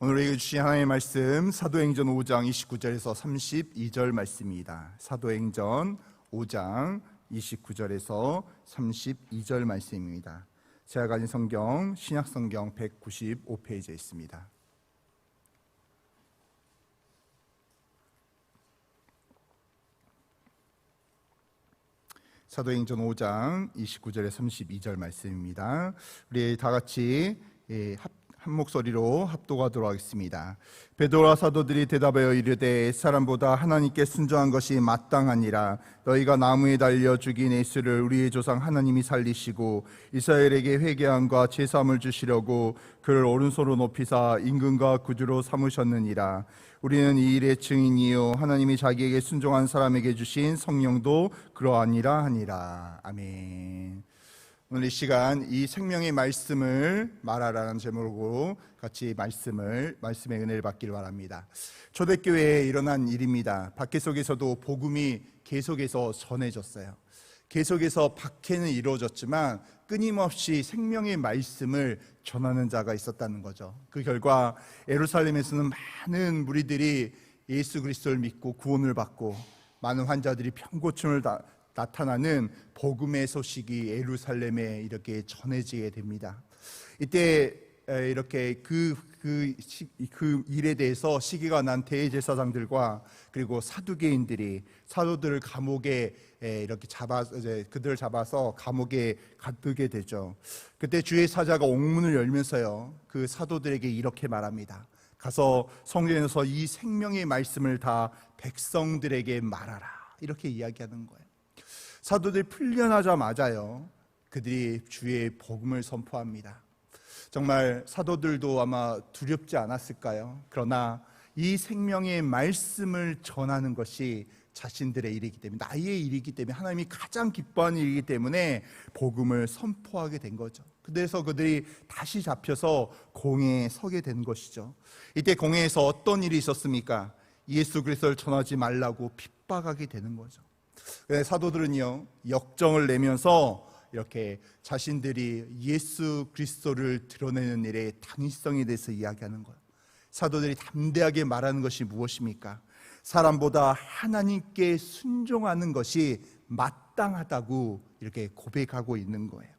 오늘 우리에게 주신 하나님의 말씀 사도행전 5장 29절에서 32절 말씀입니다. 사도행전 5장 29절에서 32절 말씀입니다. 제가 가진 성경 신약성경 195페이지에 있습니다. 사도행전 5장 29절에 32절 말씀입니다. 우리 다 같이 한 목소리로 합독하도록 하겠습니다. 베드로와 사도들이 대답하여 이르되 사람보다 하나님께 순종한 것이 마땅하니라. 너희가 나무에 달려 죽인 예수를 우리의 조상 하나님이 살리시고 이스라엘에게 회개함과 제사함을 주시려고 그를 오른손으로 높이사 임금과 구주로 삼으셨느니라. 우리는 이 일의 증인이요 하나님이 자기에게 순종한 사람에게 주신 성령도 그러하니라 하니라. 아멘. 오늘 이 시간 이 생명의 말씀을 말하라는 제목으로 같이 말씀의 은혜를 받기를 바랍니다. 초대교회에 일어난 일입니다. 박해 속에서도 복음이 계속해서 전해졌어요. 계속해서 박해는 이루어졌지만 끊임없이 생명의 말씀을 전하는 자가 있었다는 거죠. 그 결과 예루살렘에서는 많은 무리들이 예수 그리스도를 믿고 구원을 받고 많은 환자들이 병고침을 나타나는 복음의 소식이 예루살렘에 이렇게 전해지게 됩니다. 이때 이렇게 그 일에 대해서 시기가 난 대제사장들과 그리고 사두개인들이 사도들을 감옥에 이렇게 그들을 잡아서 감옥에 가두게 되죠. 그때 주의 사자가 옥문을 열면서요 그 사도들에게 이렇게 말합니다. 가서 성전에서 이 생명의 말씀을 다 백성들에게 말하라, 이렇게 이야기하는 거예요. 사도들이 풀려나자마자요 그들이 주의 복음을 선포합니다. 정말 사도들도 아마 두렵지 않았을까요? 그러나 이 생명의 말씀을 전하는 것이 자신들의 일이기 때문에, 나의 일이기 때문에, 하나님이 가장 기뻐하는 일이기 때문에 복음을 선포하게 된 거죠. 그래서 그들이 다시 잡혀서 공회에 서게 된 것이죠. 이때 공회에서 어떤 일이 있었습니까? 예수 그리스도를 전하지 말라고 핍박하게 되는 거죠. 사도들은요 역정을 내면서 이렇게 자신들이 예수 그리스도를 드러내는 일의 당위성에 대해서 이야기하는 거예요. 사도들이 담대하게 말하는 것이 무엇입니까? 사람보다 하나님께 순종하는 것이 마땅하다고 이렇게 고백하고 있는 거예요.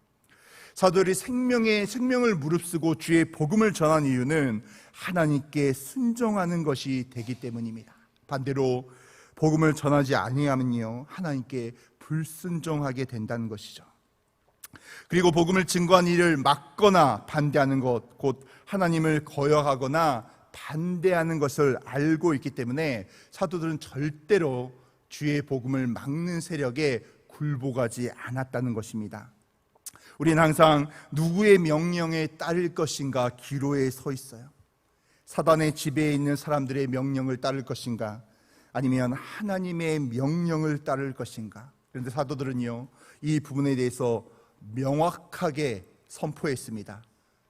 사도들이 생명을 무릅쓰고 주의 복음을 전한 이유는 하나님께 순종하는 것이 되기 때문입니다. 반대로 복음을 전하지 아니하면요 하나님께 불순종하게 된다는 것이죠. 그리고 복음을 증거한 일을 막거나 반대하는 것, 곧 하나님을 거역하거나 반대하는 것을 알고 있기 때문에 사도들은 절대로 주의 복음을 막는 세력에 굴복하지 않았다는 것입니다. 우리는 항상 누구의 명령에 따를 것인가 기로에 서 있어요. 사단의 지배에 있는 사람들의 명령을 따를 것인가, 아니면 하나님의 명령을 따를 것인가. 그런데 사도들은요 이 부분에 대해서 명확하게 선포했습니다.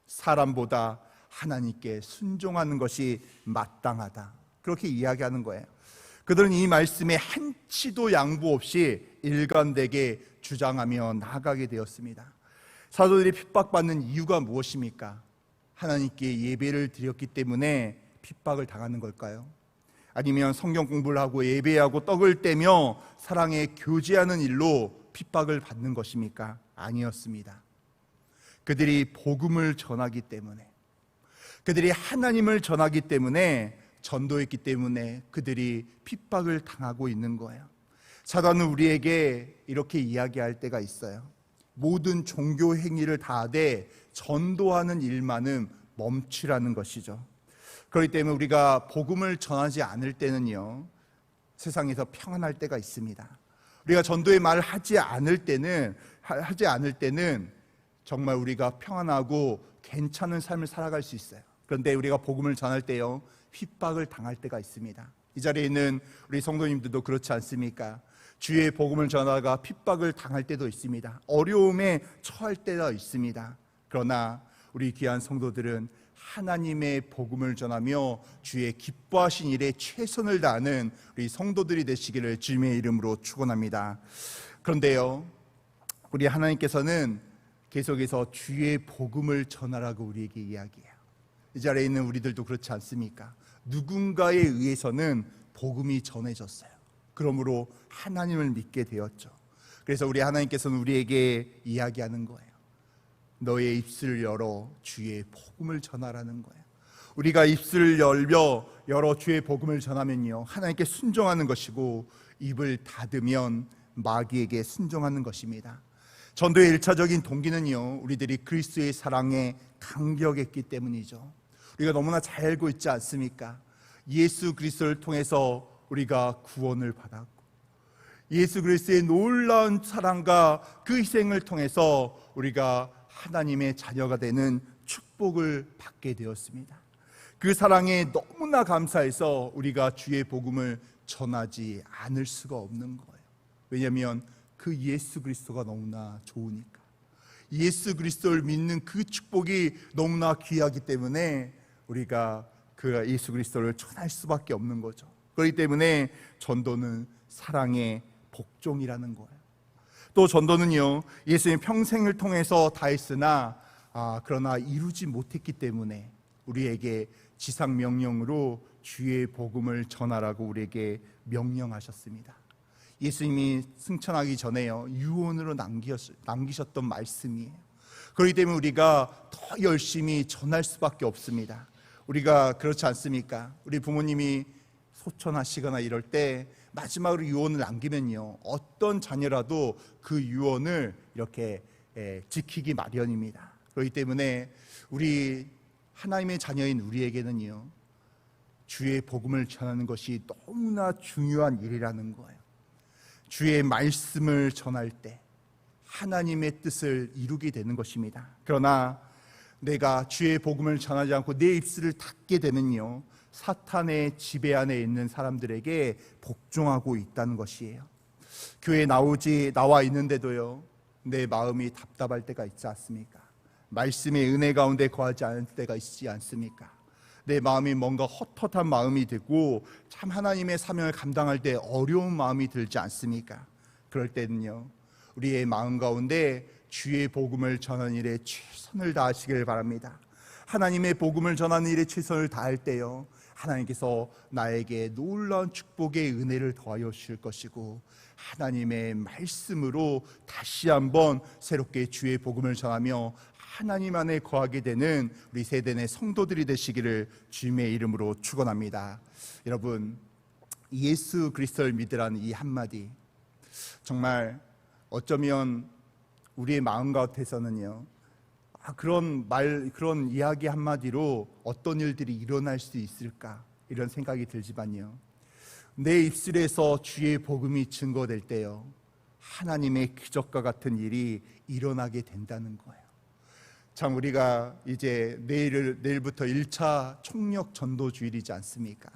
사람보다 하나님께 순종하는 것이 마땅하다, 그렇게 이야기하는 거예요. 그들은 이 말씀에 한치도 양보 없이 일관되게 주장하며 나아가게 되었습니다. 사도들이 핍박받는 이유가 무엇입니까? 하나님께 예배를 드렸기 때문에 핍박을 당하는 걸까요? 아니면 성경 공부를 하고 예배하고 떡을 떼며 사랑에 교제하는 일로 핍박을 받는 것입니까? 아니었습니다. 그들이 복음을 전하기 때문에, 그들이 하나님을 전하기 때문에, 전도했기 때문에 그들이 핍박을 당하고 있는 거예요. 사단은 우리에게 이렇게 이야기할 때가 있어요. 모든 종교 행위를 다 하되 전도하는 일만은 멈추라는 것이죠. 그렇기 때문에 우리가 복음을 전하지 않을 때는요 세상에서 평안할 때가 있습니다. 우리가 전도의 말을 하지 않을 때는 정말 우리가 평안하고 괜찮은 삶을 살아갈 수 있어요. 그런데 우리가 복음을 전할 때요 핍박을 당할 때가 있습니다. 이 자리에 있는 우리 성도님들도 그렇지 않습니까? 주의 복음을 전하다가 핍박을 당할 때도 있습니다. 어려움에 처할 때가 있습니다. 그러나 우리 귀한 성도들은 하나님의 복음을 전하며 주의 기뻐하신 일에 최선을 다하는 우리 성도들이 되시기를 주님의 이름으로 축원합니다. 그런데요 우리 하나님께서는 계속해서 주의 복음을 전하라고 우리에게 이야기해요. 이 자리에 있는 우리들도 그렇지 않습니까? 누군가에 의해서는 복음이 전해졌어요. 그러므로 하나님을 믿게 되었죠. 그래서 우리 하나님께서는 우리에게 이야기하는 거예요. 너의 입술을 열어 주의 복음을 전하라는 거예요. 우리가 입술을 열어 주의 복음을 전하면요, 하나님께 순종하는 것이고, 입을 닫으면 마귀에게 순종하는 것입니다. 전도의 1차적인 동기는요, 우리들이 그리스도의 사랑에 감격했기 때문이죠. 우리가 너무나 잘 알고 있지 않습니까? 예수 그리스도를 통해서 우리가 구원을 받았고, 예수 그리스도의 놀라운 사랑과 그 희생을 통해서 우리가 하나님의 자녀가 되는 축복을 받게 되었습니다. 그 사랑에 너무나 감사해서 우리가 주의 복음을 전하지 않을 수가 없는 거예요. 왜냐하면 그 예수 그리스도가 너무나 좋으니까. 예수 그리스도를 믿는 그 축복이 너무나 귀하기 때문에 우리가 그 예수 그리스도를 전할 수밖에 없는 거죠. 그렇기 때문에 전도는 사랑의 복종이라는 거예요. 또 전도는요, 예수님 평생을 통해서 다 했으나 그러나 이루지 못했기 때문에 우리에게 지상 명령으로 주의 복음을 전하라고 우리에게 명령하셨습니다. 예수님이 승천하기 전에요, 유언으로 남기셨던 말씀이에요. 그렇기 때문에 우리가 더 열심히 전할 수밖에 없습니다. 우리가 그렇지 않습니까? 우리 부모님이 소천하시거나 이럴 때 마지막으로 유언을 남기면요, 어떤 자녀라도 그 유언을 이렇게 지키기 마련입니다. 그렇기 때문에 우리 하나님의 자녀인 우리에게는요, 주의 복음을 전하는 것이 너무나 중요한 일이라는 거예요. 주의 말씀을 전할 때 하나님의 뜻을 이루게 되는 것입니다. 그러나 내가 주의 복음을 전하지 않고 내 입술을 닫게 되면요, 사탄의 지배 안에 있는 사람들에게 복종하고 있다는 것이에요. 교회에 나와 있는데도요, 내 마음이 답답할 때가 있지 않습니까? 말씀의 은혜 가운데 거하지 않을 때가 있지 않습니까? 내 마음이 뭔가 헛헛한 마음이 되고 참 하나님의 사명을 감당할 때 어려운 마음이 들지 않습니까? 그럴 때는요, 우리의 마음 가운데 주의 복음을 전하는 일에 최선을 다하시길 바랍니다. 하나님의 복음을 전하는 일에 최선을 다할 때요, 하나님께서 나에게 놀라운 축복의 은혜를 더하여 주실 것이고, 하나님의 말씀으로 다시 한번 새롭게 주의 복음을 전하며 하나님 안에 거하게 되는 우리 세대 내 성도들이 되시기를 주님의 이름으로 축원합니다. 여러분, 예수 그리스도를 믿으라는 이 한마디, 정말 어쩌면 우리의 마음 가운데서는요, 그런 이야기 한마디로 어떤 일들이 일어날 수 있을까, 이런 생각이 들지만요, 내 입술에서 주의 복음이 증거될 때요, 하나님의 기적과 같은 일이 일어나게 된다는 거예요. 참, 우리가 이제 내일부터 1차 총력 전도 주일이지 않습니까?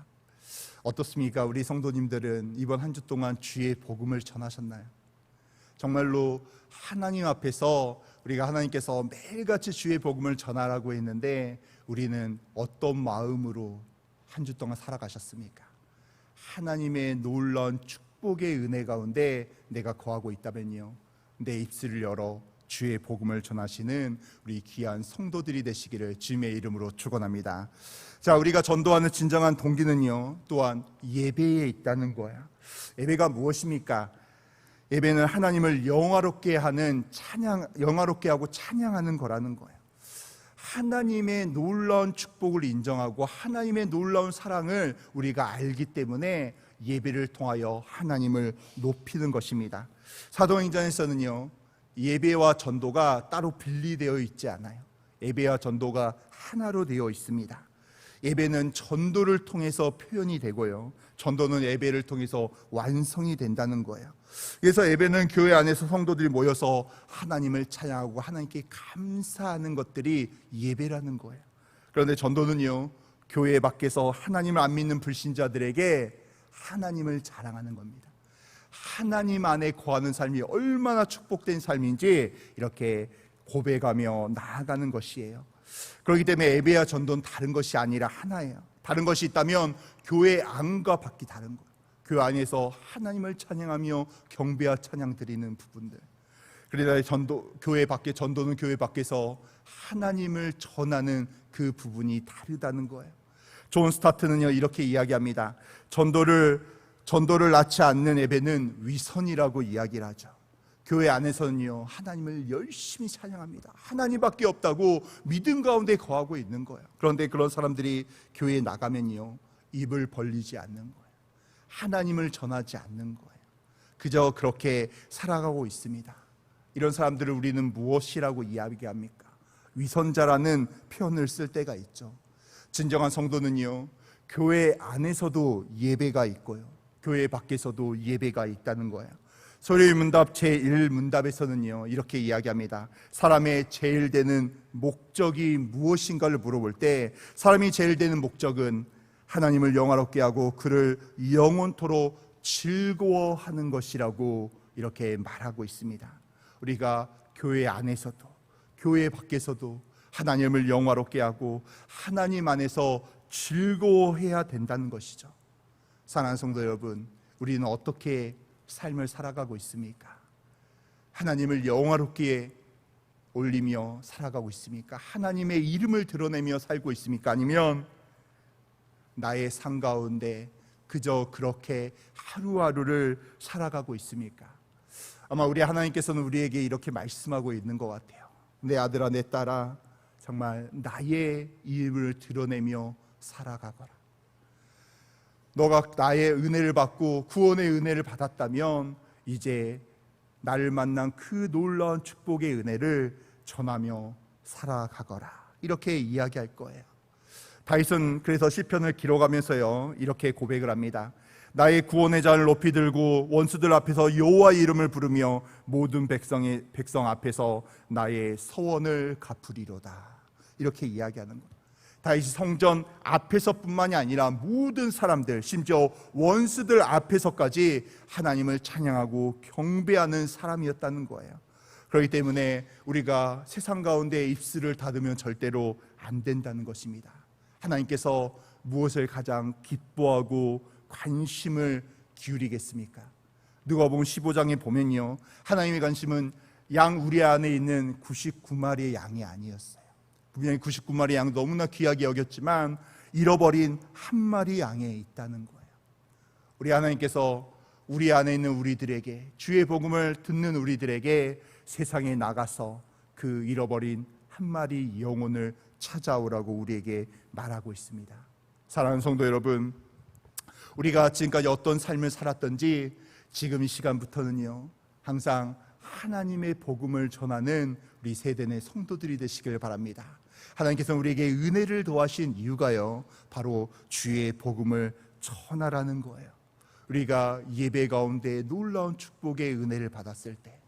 어떻습니까? 우리 성도님들은 이번 한 주 동안 주의 복음을 전하셨나요? 정말로 하나님 앞에서 우리가 하나님께서 매일같이 주의 복음을 전하라고 했는데 우리는 어떤 마음으로 한 주 동안 살아가셨습니까? 하나님의 놀라운 축복의 은혜 가운데 내가 거하고 있다면요, 내 입술을 열어 주의 복음을 전하시는 우리 귀한 성도들이 되시기를 주님의 이름으로 축원합니다. 자, 우리가 전도하는 진정한 동기는요, 또한 예배에 있다는 거야. 예배가 무엇입니까? 예배는 하나님을 영화롭게 하고 찬양하는 거라는 거예요. 하나님의 놀라운 축복을 인정하고 하나님의 놀라운 사랑을 우리가 알기 때문에 예배를 통하여 하나님을 높이는 것입니다. 사도행전에서는요, 예배와 전도가 따로 분리되어 있지 않아요. 예배와 전도가 하나로 되어 있습니다. 예배는 전도를 통해서 표현이 되고요, 전도는 예배를 통해서 완성이 된다는 거예요. 그래서 예배는 교회 안에서 성도들이 모여서 하나님을 찬양하고 하나님께 감사하는 것들이 예배라는 거예요. 그런데 전도는요, 교회 밖에서 하나님을 안 믿는 불신자들에게 하나님을 자랑하는 겁니다. 하나님 안에 거하는 삶이 얼마나 축복된 삶인지 이렇게 고백하며 나아가는 것이에요. 그렇기 때문에 예배와 전도는 다른 것이 아니라 하나예요. 다른 것이 있다면 교회 안과 밖이 다른 거예요. 교회 안에서 하나님을 찬양하며 경배와 찬양 드리는 부분들. 그러나 교회 밖에 전도는 교회 밖에서 하나님을 전하는 그 부분이 다르다는 거예요. 존 스타트는요 이렇게 이야기합니다. 전도를 낳지 않는 예배는 위선이라고 이야기를 하죠. 교회 안에서는요 하나님을 열심히 찬양합니다. 하나님밖에 없다고 믿음 가운데 거하고 있는 거예요. 그런데 그런 사람들이 교회에 나가면요 입을 벌리지 않는 거예요. 하나님을 전하지 않는 거예요. 그저 그렇게 살아가고 있습니다. 이런 사람들을 우리는 무엇이라고 이야기합니까? 위선자라는 표현을 쓸 때가 있죠. 진정한 성도는요 교회 안에서도 예배가 있고요 교회 밖에서도 예배가 있다는 거예요. 소리의 문답 제1문답에서는요 이렇게 이야기합니다. 사람의 제일 되는 목적이 무엇인가를 물어볼 때 사람이 제일 되는 목적은 하나님을 영화롭게 하고 그를 영원토록 즐거워하는 것이라고 이렇게 말하고 있습니다. 우리가 교회 안에서도 교회 밖에서도 하나님을 영화롭게 하고 하나님 안에서 즐거워해야 된다는 것이죠. 사랑하는 성도 여러분, 우리는 어떻게 삶을 살아가고 있습니까? 하나님을 영화롭게 올리며 살아가고 있습니까? 하나님의 이름을 드러내며 살고 있습니까? 아니면 나의 삶 가운데 그저 그렇게 하루하루를 살아가고 있습니까? 아마 우리 하나님께서는 우리에게 이렇게 말씀하고 있는 것 같아요. 내 아들아 내 딸아 정말 나의 이름을 드러내며 살아가거라. 너가 나의 은혜를 받고 구원의 은혜를 받았다면 이제 나를 만난 그 놀라운 축복의 은혜를 전하며 살아가거라. 이렇게 이야기할 거예요. 다윗은 그래서 시편을 기록하면서요 이렇게 고백을 합니다. 나의 구원의 잔을 높이 들고 원수들 앞에서 여호와의 이름을 부르며 모든 백성 앞에서 나의 서원을 갚으리로다. 이렇게 이야기하는 거예요. 다윗이 성전 앞에서뿐만이 아니라 모든 사람들, 심지어 원수들 앞에서까지 하나님을 찬양하고 경배하는 사람이었다는 거예요. 그렇기 때문에 우리가 세상 가운데 입술을 닫으면 절대로 안 된다는 것입니다. 하나님께서 무엇을 가장 기뻐하고 관심을 기울이겠습니까? 누가복음 15장에 보면요 하나님의 관심은 양 우리 안에 있는 99마리의 양이 아니었어요. 분명히 99마리의 양 너무나 귀하게 여겼지만 잃어버린 한 마리 양에 있다는 거예요. 우리 하나님께서 우리 안에 있는 우리들에게, 주의 복음을 듣는 우리들에게 세상에 나가서 그 잃어버린 한 마리 영혼을 찾아오라고 우리에게 말하고 있습니다. 사랑하는 성도 여러분, 우리가 지금까지 어떤 삶을 살았던지 지금 이 시간부터는요 항상 하나님의 복음을 전하는 우리 세대의 성도들이 되시길 바랍니다. 하나님께서 우리에게 은혜를 더하신 이유가요 바로 주의 복음을 전하라는 거예요. 우리가 예배 가운데 놀라운 축복의 은혜를 받았을 때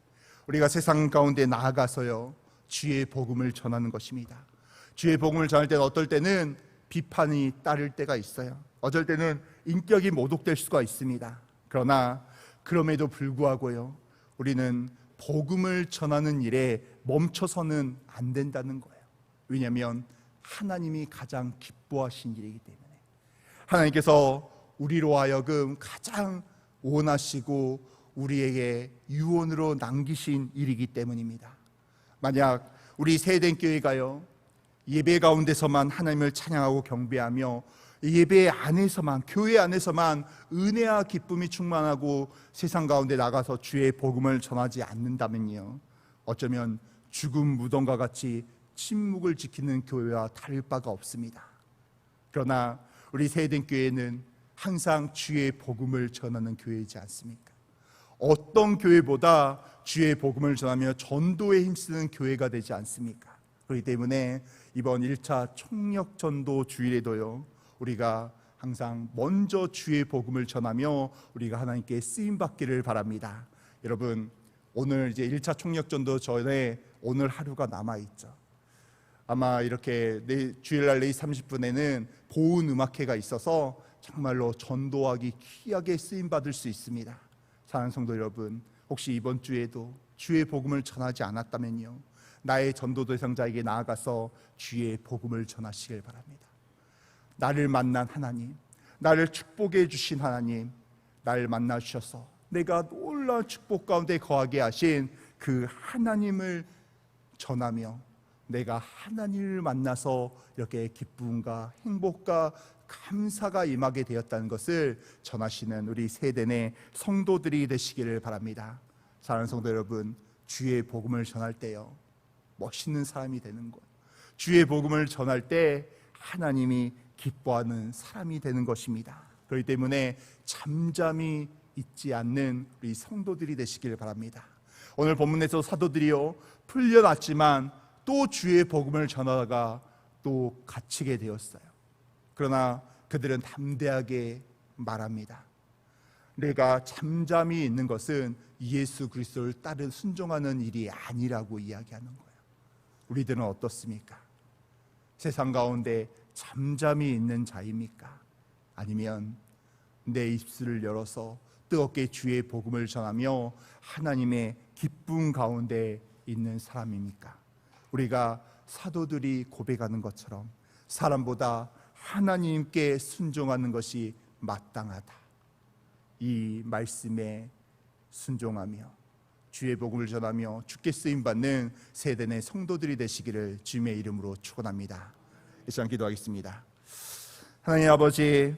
우리가 세상 가운데 나아가서요 주의 복음을 전하는 것입니다. 주의 복음을 전할 때는 어떨 때는 비판이 따를 때가 있어요. 어쩔 때는 인격이 모독될 수가 있습니다. 그러나 그럼에도 불구하고요 우리는 복음을 전하는 일에 멈춰서는 안 된다는 거예요. 왜냐하면 하나님이 가장 기뻐하신 일이기 때문에 하나님께서 우리로 하여금 가장 원하시고 우리에게 유언으로 남기신 일이기 때문입니다. 만약 우리 세대교회가요 예배 가운데서만 하나님을 찬양하고 경배하며 예배 안에서만, 교회 안에서만 은혜와 기쁨이 충만하고 세상 가운데 나가서 주의 복음을 전하지 않는다면요 어쩌면 죽은 무덤과 같이 침묵을 지키는 교회와 다를 바가 없습니다. 그러나 우리 세대교회는 항상 주의 복음을 전하는 교회이지 않습니까? 어떤 교회보다 주의 복음을 전하며 전도에 힘쓰는 교회가 되지 않습니까? 그렇기 때문에 이번 1차 총력전도 주일에도요 우리가 항상 먼저 주의 복음을 전하며 우리가 하나님께 쓰임받기를 바랍니다. 여러분, 오늘 이제 1차 총력전도 전에 오늘 하루가 남아있죠. 아마 이렇게 주일날 4시 30분에는 보은 음악회가 있어서 정말로 전도하기 귀하게 쓰임받을 수 있습니다. 사랑하는 성도 여러분, 혹시 이번 주에도 주의 복음을 전하지 않았다면요 나의 전도 대상자에게 나아가서 주의 복음을 전하시길 바랍니다. 나를 만난 하나님, 나를 축복해 주신 하나님, 나를 만나 주셔서 내가 놀라운 축복 가운데 거하게 하신 그 하나님을 전하며 내가 하나님을 만나서 이렇게 기쁨과 행복과 감사가 임하게 되었다는 것을 전하시는 우리 세대내 성도들이 되시기를 바랍니다. 사랑하는 성도 여러분, 주의 복음을 전할 때요, 멋있는 사람이 되는 것, 주의 복음을 전할 때 하나님이 기뻐하는 사람이 되는 것입니다. 그렇기 때문에 잠잠히 있지 않는 우리 성도들이 되시길 바랍니다. 오늘 본문에서 사도들이요, 풀려났지만 또 주의 복음을 전하다가 또 갇히게 되었어요. 그러나 그들은 담대하게 말합니다. 내가 잠잠히 있는 것은 예수 그리스도를 따른 순종하는 일이 아니라고 이야기하는 거예요. 우리들은 어떻습니까? 세상 가운데 잠잠히 있는 자입니까? 아니면 내 입술을 열어서 뜨겁게 주의 복음을 전하며 하나님의 기쁨 가운데 있는 사람입니까? 우리가 사도들이 고백하는 것처럼 사람보다 하나님께 순종하는 것이 마땅하다, 이 말씀에 순종하며 주의 복음을 전하며 주께 쓰임받는 세대내 성도들이 되시기를 주님의 이름으로 축원합니다. 이 시간 기도하겠습니다. 하나님 아버지,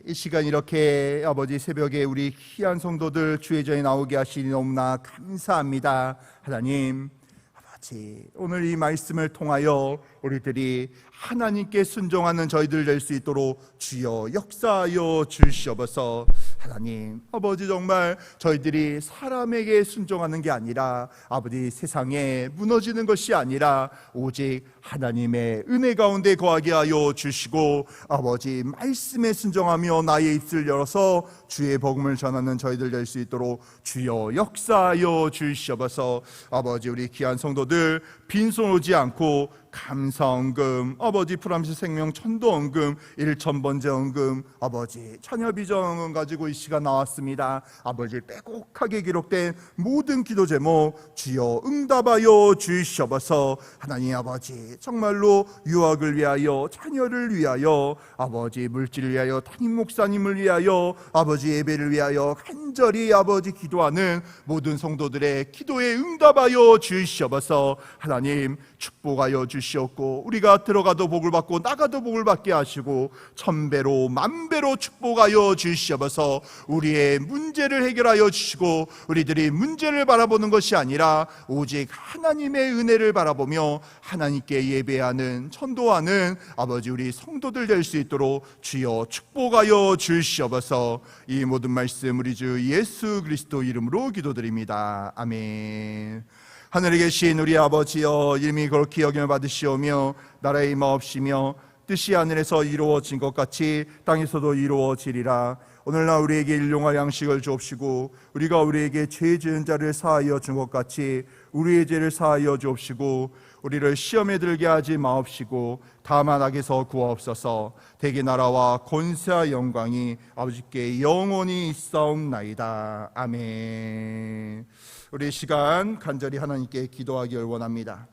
이 시간 이렇게 아버지 새벽에 우리 귀한 성도들 주의 전에 나오게 하시니 너무나 감사합니다. 하나님 아버지, 오늘 이 말씀을 통하여 우리들이 하나님께 순종하는 저희들 될 수 있도록 주여 역사하여 주시옵소서. 하나님 아버지, 정말 저희들이 사람에게 순종하는 게 아니라 아버지 세상에 무너지는 것이 아니라 오직 하나님의 은혜 가운데 거하게 하여 주시고 아버지 말씀에 순종하며 나의 입술 열어서 주의 복음을 전하는 저희들 될 수 있도록 주여 역사하여 주시옵소서. 아버지, 우리 귀한 성도들 빈손 오지 않고 감사헌금, 아버지 프람시 생명 천도헌금, 1000번째 헌금, 아버지 자녀 비전헌금 가지고 이 시간 나왔습니다. 아버지 빼곡하게 기록된 모든 기도 제목 주여 응답하여 주시옵소서. 하나님 아버지, 정말로 유학을 위하여, 자녀를 위하여, 아버지 물질을 위하여, 담임 목사님을 위하여, 아버지 예배를 위하여 간절히 아버지 기도하는 모든 성도들의 기도에 응답하여 주시옵소서. 하나님 축복하여 주시옵고 우리가 들어가도 복을 받고 나가도 복을 받게 하시고 천배로 만배로 축복하여 주시옵소서. 우리의 문제를 해결하여 주시고 우리들이 문제를 바라보는 것이 아니라 오직 하나님의 은혜를 바라보며 하나님께 예배하는, 천도하는 아버지 우리 성도들 될 수 있도록 주여 축복하여 주시옵소서. 이 모든 말씀 우리 주 예수 그리스도 이름으로 기도드립니다. 아멘. 하늘에 계신 우리 아버지여, 이름이 거룩히 여김을 받으시오며 나라의 임하옵시며 뜻이 하늘에서 이루어진 것 같이 땅에서도 이루어지리라. 오늘날 우리에게 일용할 양식을 주옵시고 우리가 우리에게 죄 지은 자를 사하여 준 것 같이 우리의 죄를 사하여 주옵시고 우리를 시험에 들게 하지 마옵시고 다만 악에서 구하옵소서. 대개 나라와 권세와 영광이 아버지께 영원히 있사옵나이다. 아멘. 우리 시간 간절히 하나님께 기도하기를 원합니다.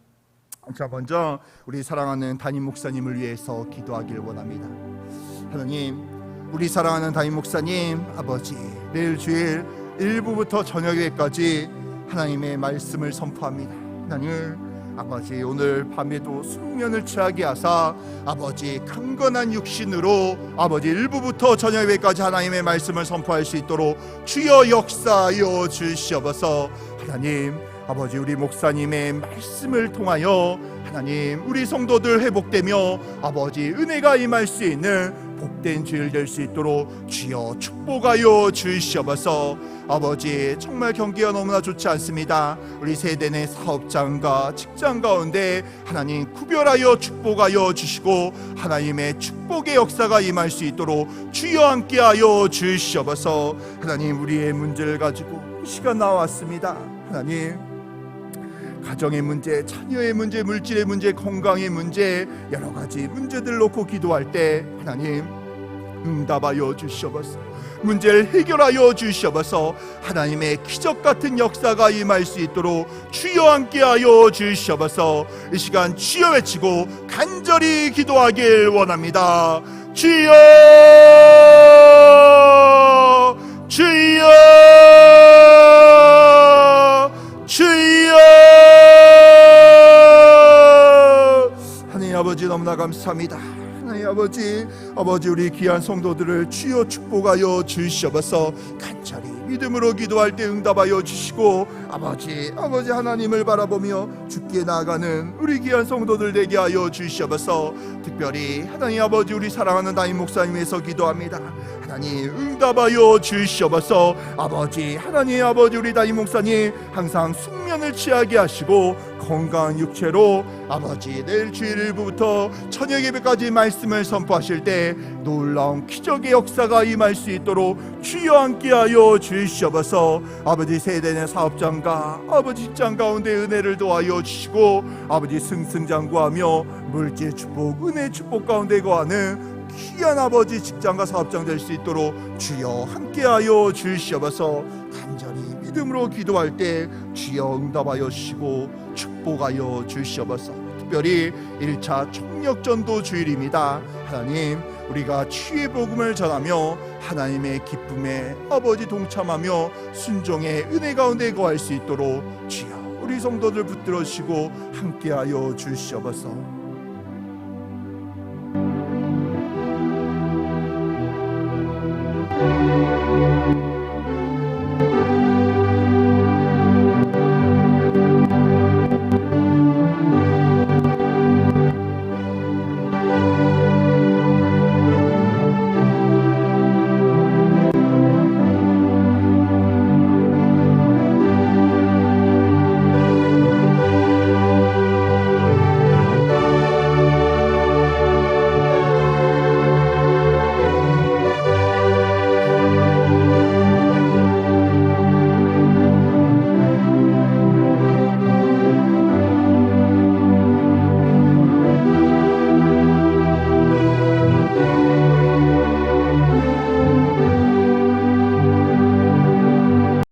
자, 먼저 우리 사랑하는 담임 목사님을 위해서 기도하기를 원합니다. 하나님, 우리 사랑하는 담임 목사님 아버지, 내일 주일 일부부터 저녁에까지 하나님의 말씀을 선포합니다. 하나님 아버지, 오늘 밤에도 숙면을 취하게 하사 아버지 강건한 육신으로 아버지 일부부터 저녁에까지 하나님의 말씀을 선포할 수 있도록 주여 역사하여 주시옵소서. 하나님 아버지, 우리 목사님의 말씀을 통하여 하나님 우리 성도들 회복되며 아버지 은혜가 임할 수 있는 복된 주일 될 수 있도록 주여 축복하여 주시옵소서. 아버지, 정말 경기가 너무나 좋지 않습니다. 우리 세대 내 사업장과 직장 가운데 하나님 구별하여 축복하여 주시고 하나님의 축복의 역사가 임할 수 있도록 주여 함께하여 주시옵소서. 하나님, 우리의 문제를 가지고 이 시간 나왔습니다. 하나님, 가정의 문제, 자녀의 문제, 물질의 문제, 건강의 문제, 여러 가지 문제들 놓고 기도할 때 하나님 응답하여 주시옵소서. 문제를 해결하여 주시옵소서. 하나님의 기적 같은 역사가 임할 수 있도록 주여 함께하여 주시옵소서. 이 시간 주여 외치고 간절히 기도하길 원합니다. 주여, 주여. 너무나 감사합니다. 하나님 아버지 우리 귀한 성도들을 주여 축복하여 주시옵소서. 간절히 믿음으로 기도할 때 응답하여 주시고 아버지 하나님을 바라보며 죽게 나아가는 우리 귀한 성도들 되게 하여 주시옵소서. 특별히 하나님 아버지 우리 사랑하는 담임 목사님 위해서 기도합니다. 하나님 응답하여 주시옵소서. 하나님 아버지 우리 담임 목사님 항상 숙면을 취하게 하시고 건강한 육체로 내일 주일부터 저녁 예배까지 말씀을 선포하실 때 놀라운 기적의 역사가 임할 수 있도록 주여 함께하여 주시옵소서. 세대의 사업장과 직장 가운데 은혜를 도와여 주시고 승승장구하며 물질 축복 은혜 축복 가운데 거하는 귀한 직장과 사업장 될 수 있도록 주여 함께하여 주시옵소서. 간절히 믿음으로 기도할 때 주여 응답하여 주시고 축복하여 주시옵소서. 특별히 1차 총력전도 주일입니다. 하나님 우리가 치유의 복음을 전하며 하나님의 기쁨에 동참하며 순종의 은혜 가운데 거할 수 있도록 주여 우리 성도들 붙들어 주시고 함께하여 주시옵소서.